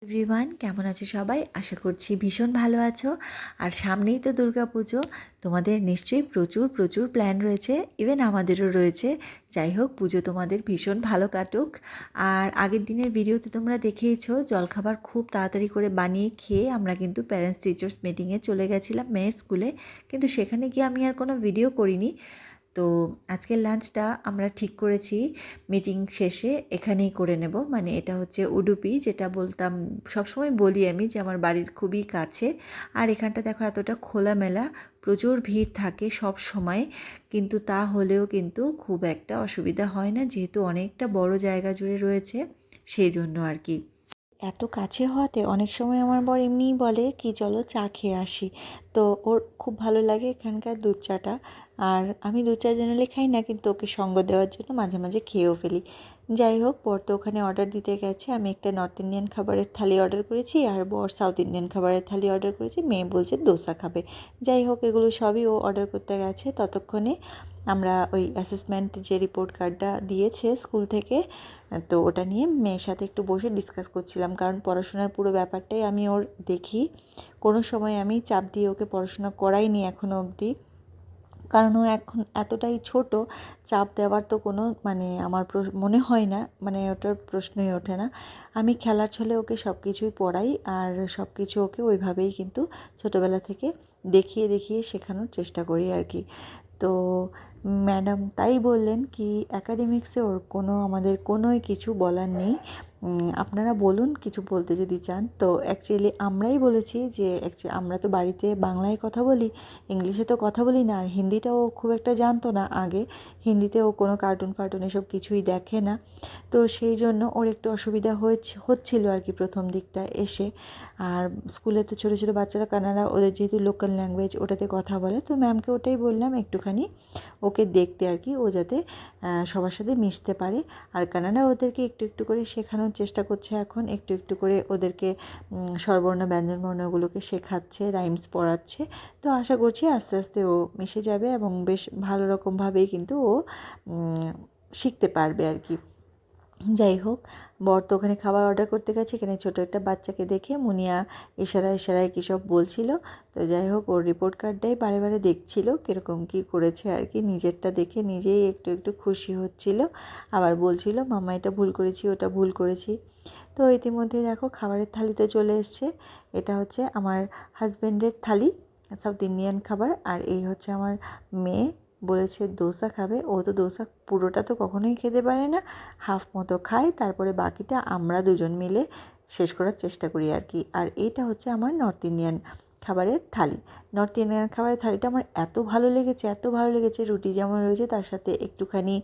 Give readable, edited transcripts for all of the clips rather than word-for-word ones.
Everyone, কেমন আছো সবাই? আশা করছি ভীষণ ভালো আছো। আর সামনেই তো দুর্গাপুজো। তোমাদের নিশ্চয়ই প্রচুর প্রচুর প্ল্যান রয়েছে, ইভেন আমাদেরও রয়েছে। যাই হোক, পুজো তোমাদের ভীষণ ভালো কাটুক। আর আগের দিনের ভিডিও তো তোমরা দেখেইছো, জলখাবার খুব তাড়াতাড়ি করে বানিয়ে খেয়ে আমরা কিন্তু প্যারেন্টস টিচার্স মিটিংয়ে চলে গেছিলাম মেয়ের স্কুলে। কিন্তু সেখানে গিয়ে আমি আর কোনো ভিডিও করিনি। তো আজকের লাঞ্চটা আমরা ঠিক করেছি মিটিং শেষে এখানেই করে নেব। মানে এটা হচ্ছে উডুপি, যেটা বলতাম সবসময় বলি আমি যে আমার বাড়ির খুবই কাছে। আর এখানটা দেখো এতটা খোলামেলা, প্রচুর ভিড় থাকে সব সময়, কিন্তু তা হলেও কিন্তু খুব একটা অসুবিধা হয় না, যেহেতু অনেকটা বড় জায়গা জুড়ে রয়েছে সেই জন্য আর কি। এত কাছে হওয়াতে অনেক সময় আমার বর এমনিই বলে কি চলো চা খেয়ে আসি। তো ওর খুব ভালো লাগে এখানকার দুধ চাটা। আর আমি দুধ চা জেনারেলি খাই না, কিন্তু ওকে সঙ্গ দেওয়ার জন্য মাঝে মাঝে খেয়েও ফেলি। যাই হোক, বর তো ওখানে অর্ডার দিতে গেছে। আমি একটা নর্থ ইন্ডিয়ান খাবারের থালি অর্ডার করেছি, আর বর সাউথ ইন্ডিয়ান খাবারের থালি অর্ডার করেছি। মেয়ে বলছে দোসা খাবে। যাই হোক, এগুলো সবই ও অর্ডার করতে গেছে। ততক্ষণে আমরা ওই অ্যাসেসমেন্ট যে রিপোর্ট কার্ডটা দিয়েছে স্কুল থেকে, তো ওটা নিয়ে মেয়ের সাথে একটু বসে ডিসকাস করছিলাম। কারণ পড়াশোনার পুরো ব্যাপারটাই আমি ওর দেখি। কোনো সময় আমি চাপ দিয়ে ওকে পড়াশোনা করাইনি এখনও অবধি, কারণ ও এখন এতটাই ছোট। চাপ দেওয়ার তো কোনো মানে আমার মনে হয় না, মানে ওটার প্রশ্নই ওঠে না। আমি খেলার ছলে ওকে সব কিছুই পড়াই, আর সব কিছু ওকে ওইভাবেই কিন্তু ছোটোবেলা থেকে দেখিয়ে দেখিয়ে শেখানোর চেষ্টা করি আর কি। তো ম্যাডাম তাই বললেন কি অ্যাকাডেমিক্সে ওর আমাদের কোনোই কিছু বলার নেই, আপনারা বলুন কিছু বলতে যদি চান। তো অ্যাকচুয়ালি আমরাই বলেছি যে আমরা তো বাড়িতে বাংলায় কথা বলি, ইংলিশে তো কথা বলি না। আর হিন্দিটাও খুব একটা জানতো না আগে, হিন্দিতে ও কোনো কার্টুন ফার্টুন এসব কিছুই দেখে না। তো সেই জন্য ওর একটু অসুবিধা হচ্ছিল আর কি প্রথম দিকটা এসে। আর স্কুলে তো ছোটো ছোটো বাচ্চারা কানাডা, ওদের যেহেতু লোকাল ল্যাঙ্গুয়েজ ওটাতে কথা বলে, তো ম্যামকে ওটাই বললাম একটুখানি ওকে দেখতে আর কি, ও যাতে সবার সাথে মিশতে পারে। আর কানাডা ওদেরকে একটু একটু করে শেখানোর চেষ্টা করছে এখন, একটু একটু করে ওদেরকে স্বরবর্ণ ব্যঞ্জনবর্ণগুলোকে শেখাচ্ছে, রাইমস পড়াচ্ছে। তো আশা করছি আস্তে আস্তে ও মিশে যাবে এবং বেশ ভালো রকমভাবেই কিন্তু ও শিখতে পারবে আর কি। যাই হোক, বর তো ওখানে খাবার অর্ডার করতে গেছে। এখানে ছোটো একটা বাচ্চাকে দেখে মুনিয়া ইশারায় ইশারায় কী সব বলছিল। তো যাই হোক, ওর রিপোর্ট কার্ডটাই বারে বারে দেখছিল কীরকম কী করেছে আর কি। নিজেরটা দেখে নিজেই একটু একটু খুশি হচ্ছিল, আবার বলছিল মাম্মা এটা ভুল করেছি, ওটা ভুল করেছি। তো ইতিমধ্যে দেখো খাবারের থালি তো চলে এসছে। এটা হচ্ছে আমার হাজব্যান্ডের থালি, সাউথ ইন্ডিয়ান খাবার। আর এই হচ্ছে আমার মেয়ে, বলেছে দোসা খাবে। ও তো দোসা পুরোটা তো কখনোই খেতে পারে না, হাফ মতো খায়, তারপরে বাকিটা আমরা দুজন মিলে শেষ করার চেষ্টা করি আর কি। আর এইটা হচ্ছে আমার নর্থ ইন্ডিয়ান খাবারের থালি। নর্থ ইন্ডিয়ান খাবারের থালিটা আমার এত ভালো লেগেছে, এত ভালো লেগেছে। রুটি যেমন রয়েছে, তার সাথে একটুখানি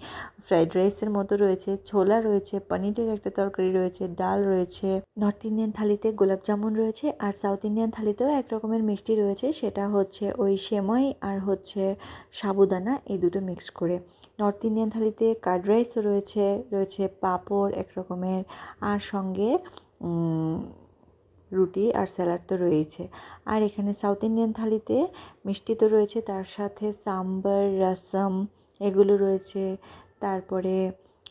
ফ্রাইড রাইসের মতো রয়েছে, ছোলা রয়েছে, পনিরের একটা তরকারি রয়েছে, ডাল রয়েছে। নর্থ ইন্ডিয়ান থালিতে গোলাপ জামুন রয়েছে, আর সাউথ ইন্ডিয়ান থালিতেও এক রকমের মিষ্টি রয়েছে, সেটা হচ্ছে ওই সেমাই আর হচ্ছে সাবুদানা, এই দুটো মিক্স করে। নর্থ ইন্ডিয়ান থালিতে কার্ড রাইসও রয়েছে, রয়েছে পাঁপড় এক রকমের, আর সঙ্গে রুটি আর স্যালাড তো রয়েছে। আর এখানে সাউথ ইন্ডিয়ান থালিতে মিষ্টি তো রয়েছে, তার সাথে সাম্বার, রসম এগুলো রয়েছে। তারপরে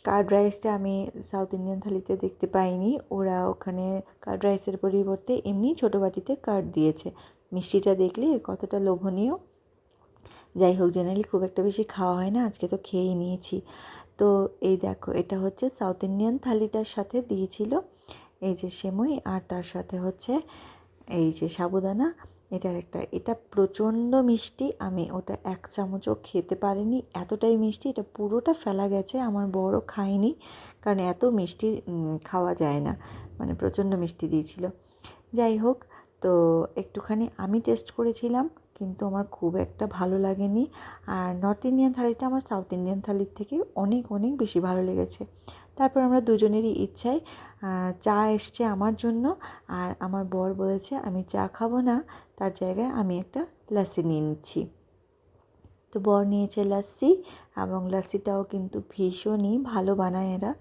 কার্ড রাইসটা আমি সাউথ ইন্ডিয়ান থালিতে দেখতে পাইনি, ওরা ওখানে কার্ড রাইসের পরিবর্তে এমনি ছোটো বাটিতে কার্ড দিয়েছে। মিষ্টিটা দেখলে কতটা লোভনীয়। যাই হোক, জেনারেলি খুব একটা বেশি খাওয়া হয় না, আজকে তো খেয়েই নিয়েছি। তো এই দেখো, এটা হচ্ছে সাউথ ইন্ডিয়ান থালিটার সাথে দিয়েছিল এই যে সেমই, আর তার সাথে হচ্ছে এই যে সাবুদানা। এটা প্রচণ্ড মিষ্টি, আমি ওটা এক চামচও খেতে পারিনি, এতটাই মিষ্টি। এটা পুরোটা ফেলা গেছে, আমার বড় খায়নি, কারণ এত মিষ্টি খাওয়া যায় না, মানে প্রচণ্ড মিষ্টি দিয়েছিল। যাই হোক, তো একটুখানি আমি টেস্ট করেছিলাম, কিন্তু আমার খুব একটা ভালো লাগেনি। আর নর্থ ইন্ডিয়ান থালিটা আমার সাউথ ইন্ডিয়ান থালির থেকে অনেক অনেক বেশি ভালো লেগেছে। তারপর আমরা দুজনেরই ইচ্ছায় চা এসছে আমার জন্য, আর আমার বর বলেছে আমি চা খাবো না, তার জায়গায় আমি একটা লাসি নিয়ে নিচ্ছি। তো বর নিয়েছে লাসি, এবং লাসিটাও কিন্তু ভীষণই ভালো বানায় এরা।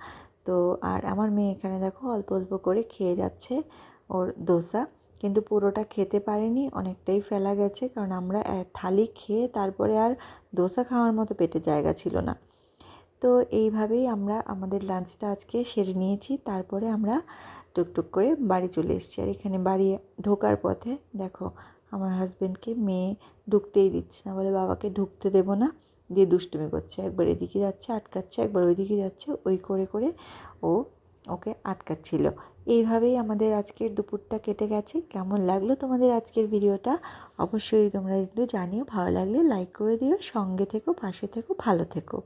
তো আর আমার মেয়ে এখানে দেখো অল্প অল্প করে খেয়ে যাচ্ছে ওর দোসা, কিন্তু পুরোটা খেতে পারেনি, অনেকটাই ফেলা গেছে, কারণ আমরা থালি খেয়ে তারপরে আর দোসা খাওয়ার মতো পেটে জায়গা ছিল না। তো এইভাবেই আমরা আমাদের লাঞ্চটা আজকে সেরে নিয়েছি। তারপরে আমরা টুকটুক করে বাড়ি চলে এসেছি। আর এখানে বাড়ি ঢোকার পথে দেখো আমার হাজব্যান্ডকে মেয়ে ঢুকতেই দিচ্ছে না, বলে বাবাকে ঢুকতে দেবো না, দিয়ে দুষ্টুমি করছে, একবার এদিকে যাচ্ছে আটকাচ্ছে, একবার ওইদিকে যাচ্ছে, ওই করে করে ও ওকে আটকাচ্ছিল। এইভাবেই আমাদের আজকের দুপুরটা কেটে গেছে। কেমন লাগলো তোমাদের আজকের ভিডিওটা অবশ্যই তোমরা কিন্তু জানিও, ভালো লাগলে লাইক করে দিও, সঙ্গে থেকো, পাশে থেকো, ভালো থেকো।